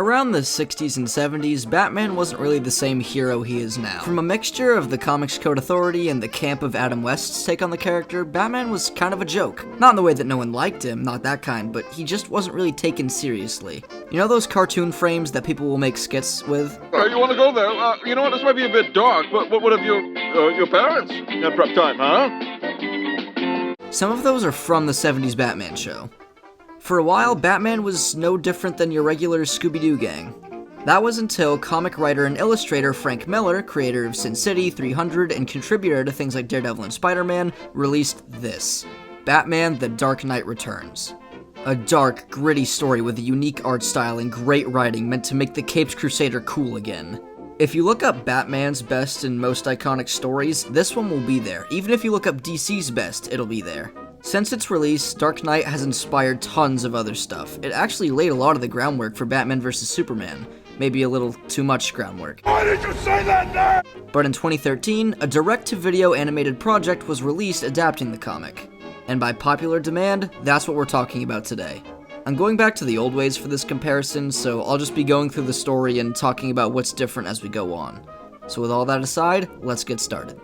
Around the 60s and 70s, Batman wasn't really the same hero he is now. From a mixture of the Comics Code Authority and the camp of Adam West's take on the character, Batman was kind of a joke. Not in the way that no one liked him, not that kind, but he just wasn't really taken seriously. You know those cartoon frames that people will make skits with? You want to go there? You know what, this might be a bit dark, but what have your parents had prep time, huh? Some of those are from the 70s Batman show. For a while, Batman was no different than your regular Scooby-Doo gang. That was until comic writer and illustrator Frank Miller, creator of Sin City, 300, and contributor to things like Daredevil and Spider-Man, released this: Batman: The Dark Knight Returns. A dark, gritty story with a unique art style and great writing meant to make the Caped Crusader cool again. If you look up Batman's best and most iconic stories, this one will be there. Even if you look up DC's best, it'll be there. Since its release, Dark Knight has inspired tons of other stuff. It actually laid a lot of the groundwork for Batman vs. Superman. Maybe a little too much groundwork. Why did you say that, nerd? But in 2013, a direct-to-video animated project was released adapting the comic. And by popular demand, that's what we're talking about today. I'm going back to the old ways for this comparison, so I'll just be going through the story and talking about what's different as we go on. So with all that aside, let's get started.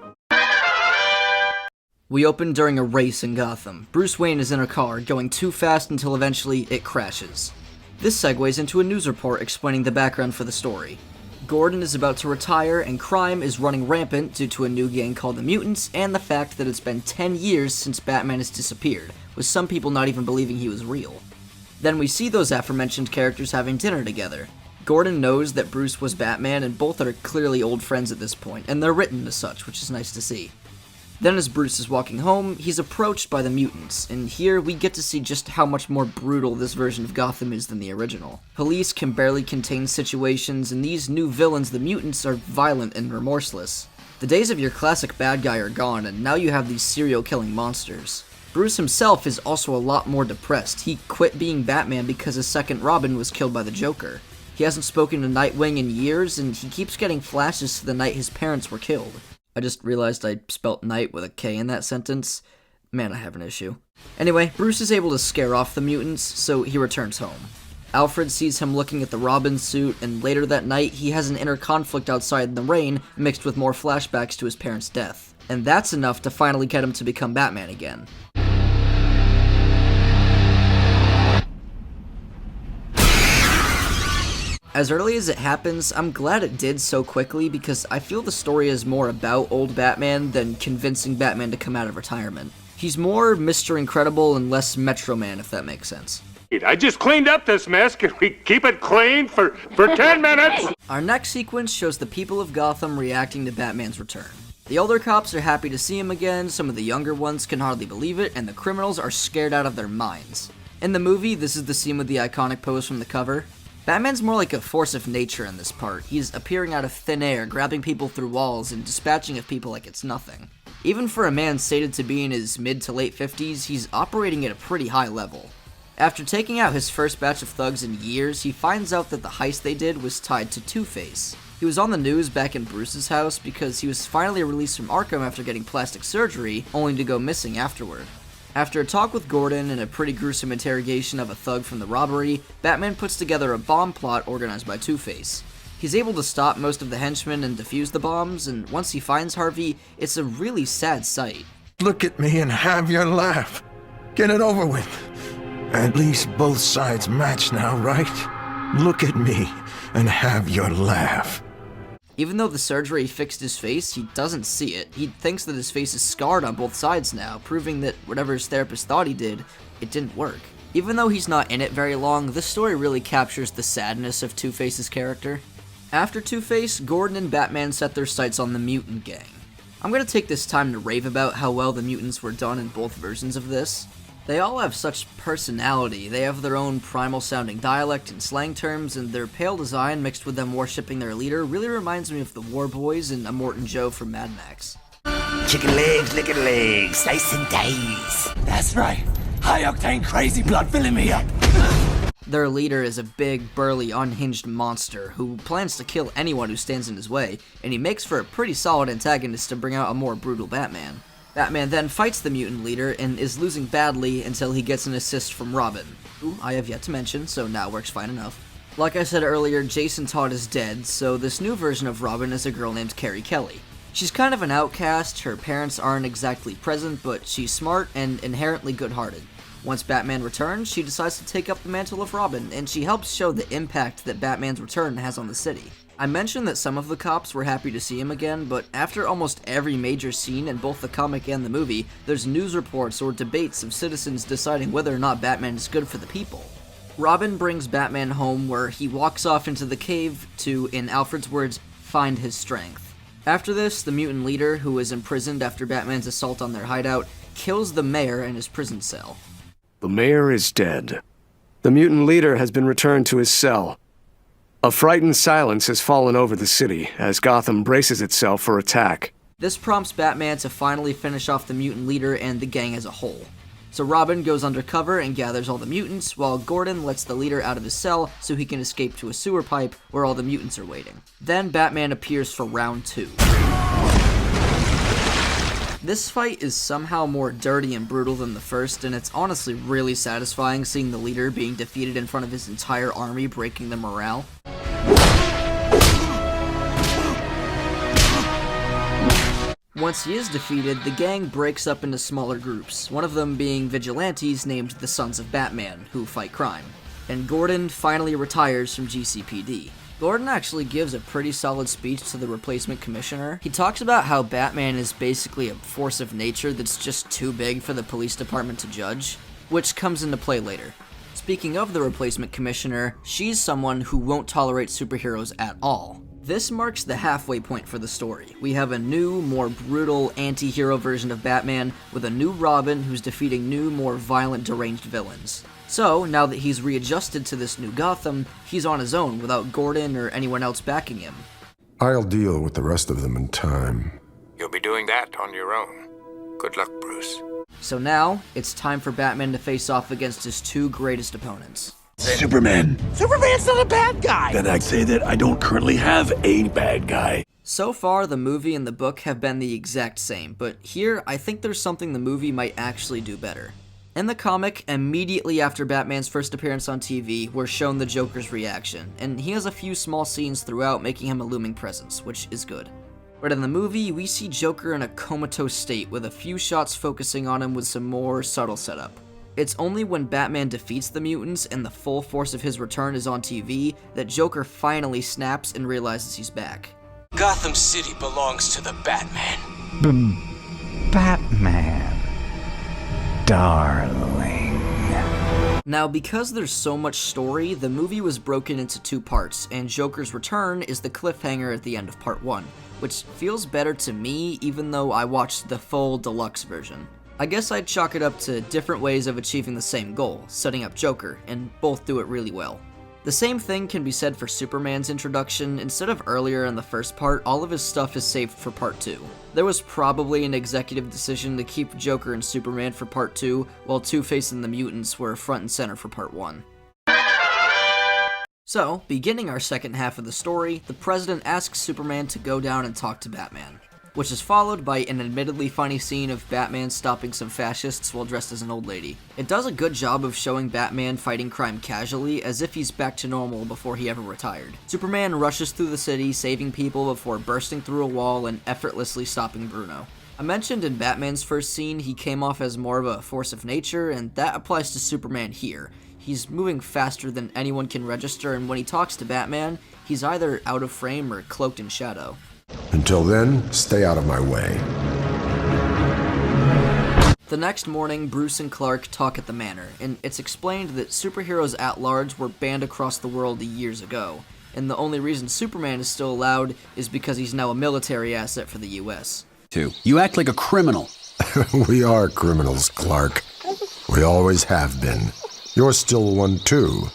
We open during a race in Gotham. Bruce Wayne is in a car, going too fast until eventually it crashes. This segues into a news report explaining the background for the story. Gordon is about to retire, and crime is running rampant due to a new gang called the Mutants, and the fact that it's been 10 years since Batman has disappeared, with some people not even believing he was real. Then we see those aforementioned characters having dinner together. Gordon knows that Bruce was Batman, and both are clearly old friends at this point, and they're written as such, which is nice to see. Then as Bruce is walking home, he's approached by the Mutants, and here we get to see just how much more brutal this version of Gotham is than the original. Police can barely contain situations, and these new villains, the Mutants, are violent and remorseless. The days of your classic bad guy are gone, and now you have these serial-killing monsters. Bruce himself is also a lot more depressed. He quit being Batman because his second Robin was killed by the Joker. He hasn't spoken to Nightwing in years, and he keeps getting flashes to the night his parents were killed. I just realized I spelt night with a K in that sentence. Man, I have an issue. Anyway, Bruce is able to scare off the Mutants, so he returns home. Alfred sees him looking at the Robin suit, and later that night, he has an inner conflict outside in the rain, mixed with more flashbacks to his parents' death. And that's enough to finally get him to become Batman again. As early as it happens, I'm glad it did so quickly because I feel the story is more about old Batman than convincing Batman to come out of retirement. He's more Mr. Incredible and less Metro Man, if that makes sense. I just cleaned up this mess. Can we keep it clean for 10 minutes? Our next sequence shows the people of Gotham reacting to Batman's return. The older cops are happy to see him again, some of the younger ones can hardly believe it, and the criminals are scared out of their minds. In the movie, this is the scene with the iconic pose from the cover. Batman's more like a force of nature in this part. He's appearing out of thin air, grabbing people through walls, and dispatching of people like it's nothing. Even for a man stated to be in his mid to late 50s, he's operating at a pretty high level. After taking out his first batch of thugs in years, he finds out that the heist they did was tied to Two-Face. He was on the news back in Bruce's house because he was finally released from Arkham after getting plastic surgery, only to go missing afterward. After a talk with Gordon and a pretty gruesome interrogation of a thug from the robbery, Batman puts together a bomb plot organized by Two-Face. He's able to stop most of the henchmen and defuse the bombs, and once he finds Harvey, it's a really sad sight. Look at me and have your laugh. Get it over with. At least both sides match now, right? Look at me and have your laugh. Even though the surgery fixed his face, he doesn't see it. He thinks that his face is scarred on both sides now, proving that whatever his therapist thought he did, it didn't work. Even though he's not in it very long, this story really captures the sadness of Two-Face's character. After Two-Face, Gordon and Batman set their sights on the Mutant Gang. I'm gonna take this time to rave about how well the mutants were done in both versions of this. They all have such personality. They have their own primal-sounding dialect and slang terms, and their pale design mixed with them worshipping their leader really reminds me of the War Boys and Immortan Joe from Mad Max. Chicken legs, licking legs, slice and dice. That's right. High-octane crazy blood filling me up. Their leader is a big, burly, unhinged monster who plans to kill anyone who stands in his way, and he makes for a pretty solid antagonist to bring out a more brutal Batman. Batman then fights the mutant leader and is losing badly until he gets an assist from Robin, who I have yet to mention, so now works fine enough. Like I said earlier, Jason Todd is dead, so this new version of Robin is a girl named Carrie Kelly. She's kind of an outcast, her parents aren't exactly present, but she's smart and inherently good-hearted. Once Batman returns, she decides to take up the mantle of Robin, and she helps show the impact that Batman's return has on the city. I mentioned that some of the cops were happy to see him again, but after almost every major scene in both the comic and the movie, there's news reports or debates of citizens deciding whether or not Batman is good for the people. Robin brings Batman home, where he walks off into the cave to, in Alfred's words, find his strength. After this, the mutant leader, who is imprisoned after Batman's assault on their hideout, kills the mayor in his prison cell. The mayor is dead. The mutant leader has been returned to his cell. A frightened silence has fallen over the city as Gotham braces itself for attack. This prompts Batman to finally finish off the mutant leader and the gang as a whole. So Robin goes undercover and gathers all the mutants, while Gordon lets the leader out of his cell so he can escape to a sewer pipe where all the mutants are waiting. Then Batman appears for round 2. This fight is somehow more dirty and brutal than the first, and it's honestly really satisfying seeing the leader being defeated in front of his entire army, breaking the morale. Once he is defeated, the gang breaks up into smaller groups, one of them being vigilantes named the Sons of Batman, who fight crime. And Gordon finally retires from GCPD. Gordon actually gives a pretty solid speech to the replacement commissioner. He talks about how Batman is basically a force of nature that's just too big for the police department to judge, which comes into play later. Speaking of the replacement commissioner, she's someone who won't tolerate superheroes at all. This marks the halfway point for the story. We have a new, more brutal, anti-hero version of Batman with a new Robin who's defeating new, more violent, deranged villains. So, now that he's readjusted to this new Gotham, he's on his own without Gordon or anyone else backing him. I'll deal with the rest of them in time. You'll be doing that on your own. Good luck, Bruce. So now, it's time for Batman to face off against his two greatest opponents. Superman. Superman's not a bad guy. Then I'd say that I don't currently have a bad guy. So far, the movie and the book have been the exact same, but here, I think there's something the movie might actually do better. In the comic, immediately after Batman's first appearance on TV, we're shown the Joker's reaction, and he has a few small scenes throughout making him a looming presence, which is good. But in the movie, we see Joker in a comatose state with a few shots focusing on him with some more subtle setup. It's only when Batman defeats the mutants and the full force of his return is on TV that Joker finally snaps and realizes he's back. Gotham City belongs to the Batman. Batman. Darling. Now, because there's so much story, the movie was broken into 2 parts, and Joker's return is the cliffhanger at the end of part 1, which feels better to me even though I watched the full deluxe version. I guess I'd chalk it up to different ways of achieving the same goal, setting up Joker, and both do it really well. The same thing can be said for Superman's introduction. Instead of earlier in the first part, all of his stuff is saved for part 2. There was probably an executive decision to keep Joker and Superman for part 2, while Two-Face and the Mutants were front and center for part 1. So, beginning our second half of the story, the President asks Superman to go down and talk to Batman, which is followed by an admittedly funny scene of Batman stopping some fascists while dressed as an old lady. It does a good job of showing Batman fighting crime casually, as if he's back to normal before he ever retired. Superman rushes through the city, saving people before bursting through a wall and effortlessly stopping Bruno. I mentioned in Batman's first scene he came off as more of a force of nature, and that applies to Superman here. He's moving faster than anyone can register, and when he talks to Batman, he's either out of frame or cloaked in shadow. Until then, stay out of my way. The next morning, Bruce and Clark talk at the manor, and it's explained that superheroes at large were banned across the world years ago, and the only reason Superman is still allowed is because he's now a military asset for the US. You act like a criminal. We are criminals, Clark. We always have been. You're still one too.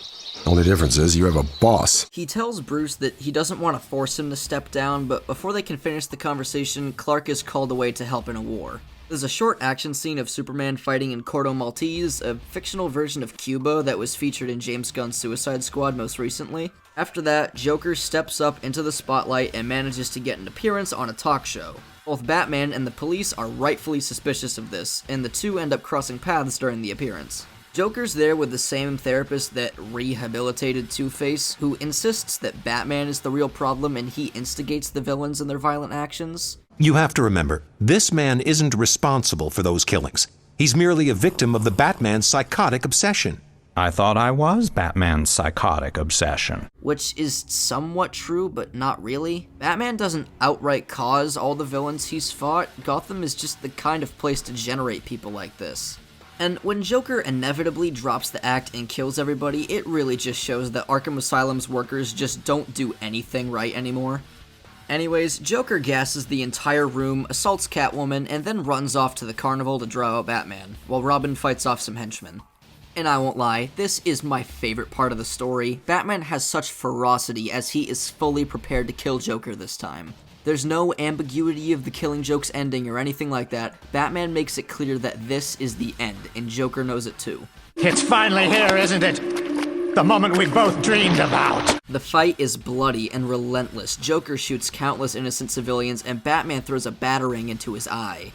Only difference is you have a boss. He tells Bruce that he doesn't want to force him to step down, but before they can finish the conversation, Clark is called away to help in a war. There's a short action scene of Superman fighting in Corto Maltese, a fictional version of Cuba that was featured in James Gunn's Suicide Squad most recently. After that, Joker steps up into the spotlight and manages to get an appearance on a talk show. Both Batman and the police are rightfully suspicious of this, and the two end up crossing paths during the appearance. Joker's there with the same therapist that rehabilitated Two-Face, who insists that Batman is the real problem and he instigates the villains and their violent actions. You have to remember, this man isn't responsible for those killings. He's merely a victim of the Batman's psychotic obsession. I thought I was Batman's psychotic obsession. Which is somewhat true, but not really. Batman doesn't outright cause all the villains he's fought. Gotham is just the kind of place to generate people like this. And when Joker inevitably drops the act and kills everybody, it really just shows that Arkham Asylum's workers just don't do anything right anymore. Anyways, Joker gasses the entire room, assaults Catwoman, and then runs off to the carnival to draw out Batman, while Robin fights off some henchmen. And I won't lie, this is my favorite part of the story. Batman has such ferocity as he is fully prepared to kill Joker this time. There's no ambiguity of the Killing Joke's ending or anything like that. Batman makes it clear that this is the end, and Joker knows it too. It's finally here, isn't it? The moment we both dreamed about. The fight is bloody and relentless. Joker shoots countless innocent civilians, and Batman throws a batarang into his eye.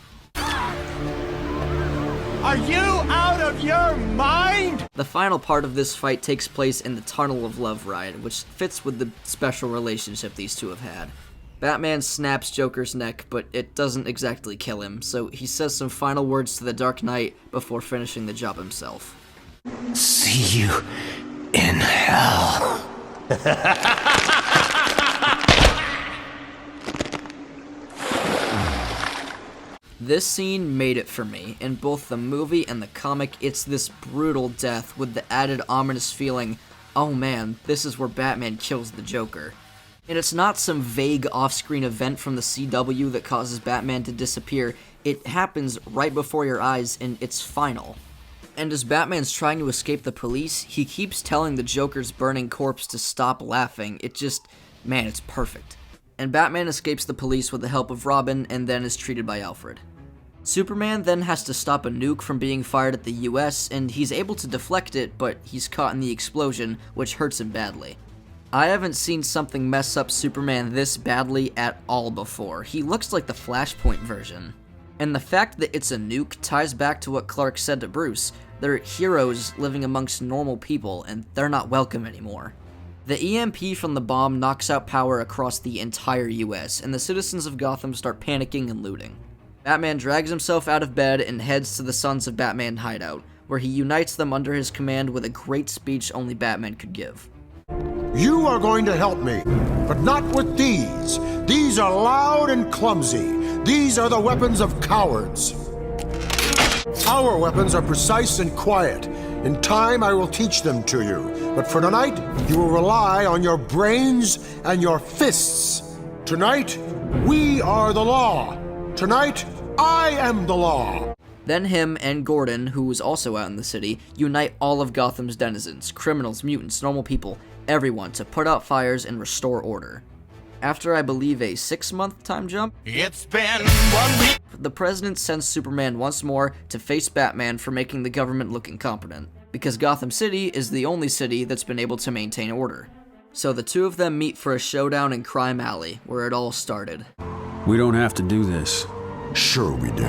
Are you out of your mind? The final part of this fight takes place in the Tunnel of Love ride, which fits with the special relationship these two have had. Batman snaps Joker's neck, but it doesn't exactly kill him, so he says some final words to the Dark Knight before finishing the job himself. See you in hell. This scene made it for me. In both the movie and the comic, it's this brutal death with the added ominous feeling, oh man, this is where Batman kills the Joker. And it's not some vague off-screen event from the CW that causes Batman to disappear. It happens right before your eyes, and it's final. And as Batman's trying to escape the police, he keeps telling the Joker's burning corpse to stop laughing. It just, man, it's perfect. And Batman escapes the police with the help of Robin, and then is treated by Alfred. Superman then has to stop a nuke from being fired at the US, and he's able to deflect it, but he's caught in the explosion, which hurts him badly. I haven't seen something mess up Superman this badly at all before. He looks like the Flashpoint version. And the fact that it's a nuke ties back to what Clark said to Bruce. They're heroes living amongst normal people, and they're not welcome anymore. The EMP from the bomb knocks out power across the entire US, and the citizens of Gotham start panicking and looting. Batman drags himself out of bed and heads to the Sons of Batman hideout, where he unites them under his command with a great speech only Batman could give. You are going to help me, but not with these. These are loud and clumsy. These are the weapons of cowards. Our weapons are precise and quiet. In time, I will teach them to you. But for tonight, you will rely on your brains and your fists. Tonight, we are the law. Tonight, I am the law. Then him and Gordon, who was also out in the city, unite all of Gotham's denizens, criminals, mutants, normal people, everyone, to put out fires and restore order. After, I believe, a 6-month time jump, It's been 1 week. the president sends Superman once more to face Batman for making the government look incompetent, because Gotham City is the only city that's been able to maintain order. So the two of them meet for a showdown in Crime Alley, where it all started. We don't have to do this. Sure we do.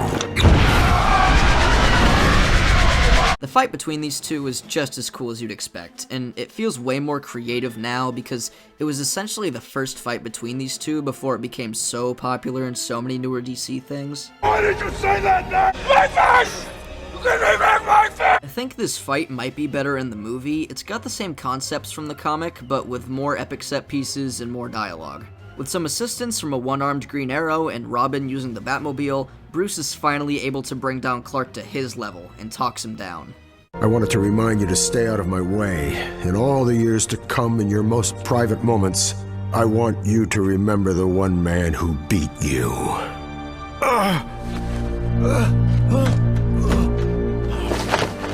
The fight between these two is just as cool as you'd expect, and it feels way more creative now because it was essentially the first fight between these two before it became so popular in so many newer DC things. Why did you say that now? My face! Give me back my face! I think this fight might be better in the movie. It's got the same concepts from the comic, but with more epic set pieces and more dialogue. With some assistance from a one-armed Green Arrow and Robin using the Batmobile, Bruce is finally able to bring down Clark to his level and talks him down. I wanted to remind you to stay out of my way. In all the years to come, in your most private moments, I want you to remember the one man who beat you.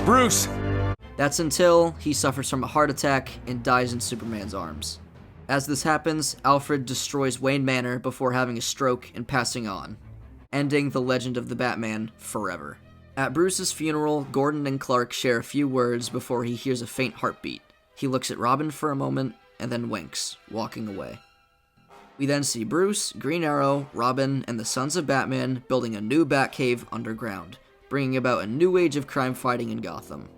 Bruce! That's until he suffers from a heart attack and dies in Superman's arms. As this happens, Alfred destroys Wayne Manor before having a stroke and passing on, ending the legend of the Batman forever. At Bruce's funeral, Gordon and Clark share a few words before he hears a faint heartbeat. He looks at Robin for a moment and then winks, walking away. We then see Bruce, Green Arrow, Robin, and the Sons of Batman building a new Batcave underground, bringing about a new age of crime fighting in Gotham.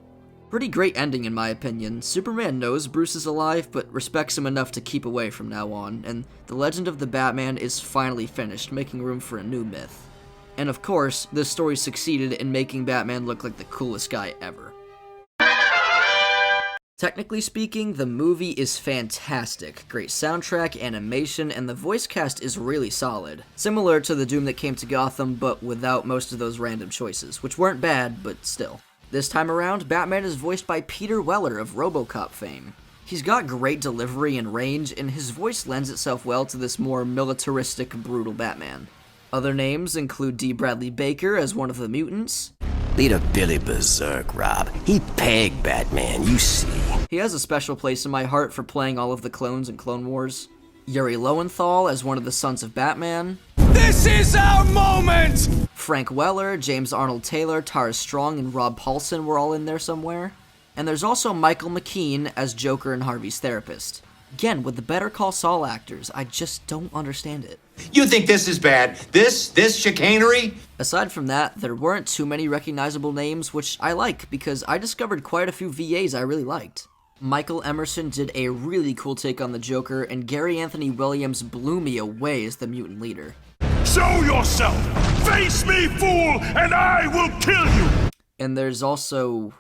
Pretty great ending in my opinion. Superman knows Bruce is alive, but respects him enough to keep away from now on, and the legend of the Batman is finally finished, making room for a new myth. And of course, this story succeeded in making Batman look like the coolest guy ever. Technically speaking, the movie is fantastic. Great soundtrack, animation, and the voice cast is really solid. Similar to The Doom That Came to Gotham, but without most of those random choices, which weren't bad, but still. This time around, Batman is voiced by Peter Weller of RoboCop fame. He's got great delivery and range, and his voice lends itself well to this more militaristic, brutal Batman. Other names include D. Bradley Baker as one of the mutants. Leader Billy Berserk, Rob. He pegged Batman, you see. He has a special place in my heart for playing all of the clones in Clone Wars. Yuri Lowenthal as one of the Sons of Batman. This is our moment! Frank Weller, James Arnold Taylor, Tara Strong, and Rob Paulson were all in there somewhere. And there's also Michael McKean as Joker and Harvey's therapist. Again, with the Better Call Saul actors, I just don't understand it. You think this is bad? This chicanery? Aside from that, there weren't too many recognizable names, which I like, because I discovered quite a few VAs I really liked. Michael Emerson did a really cool take on the Joker, and Gary Anthony Williams blew me away as the mutant leader. Show yourself! Face me, fool, and I will kill you! And there's also,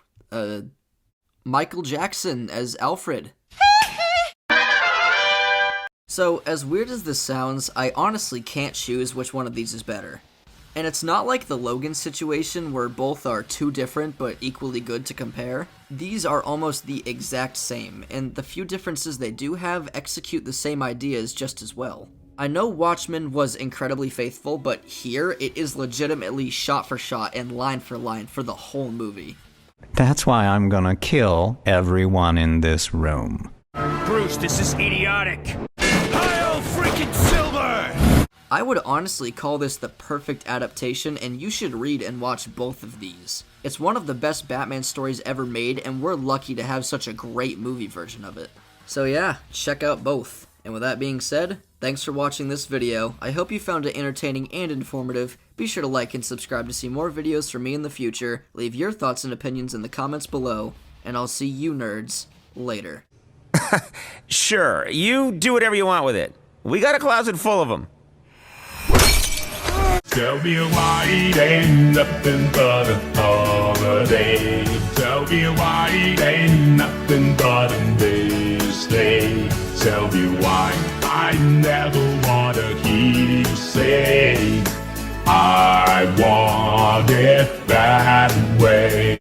Michael Jackson as Alfred. So, as weird as this sounds, I honestly can't choose which one of these is better. And it's not like the Logan situation where both are too different but equally good to compare. These are almost the exact same, and the few differences they do have execute the same ideas just as well. I know Watchmen was incredibly faithful, but here it is legitimately shot for shot and line for line for the whole movie. That's why I'm gonna kill everyone in this room. Bruce, this is idiotic. Hail freaking Silver! I would honestly call this the perfect adaptation, and you should read and watch both of these. It's one of the best Batman stories ever made, and we're lucky to have such a great movie version of it. So yeah, check out both. And with that being said, thanks for watching this video. I hope you found it entertaining and informative. Be sure to like and subscribe to see more videos from me in the future. Leave your thoughts and opinions in the comments below, and I'll see you nerds later. Sure, you do whatever you want with it. We got a closet full of them. Sylvia White ain't nothing but a holiday. Sylvia White ain't nothing but a mistake. Sylvia White, I never wanna hear you say I want it that way.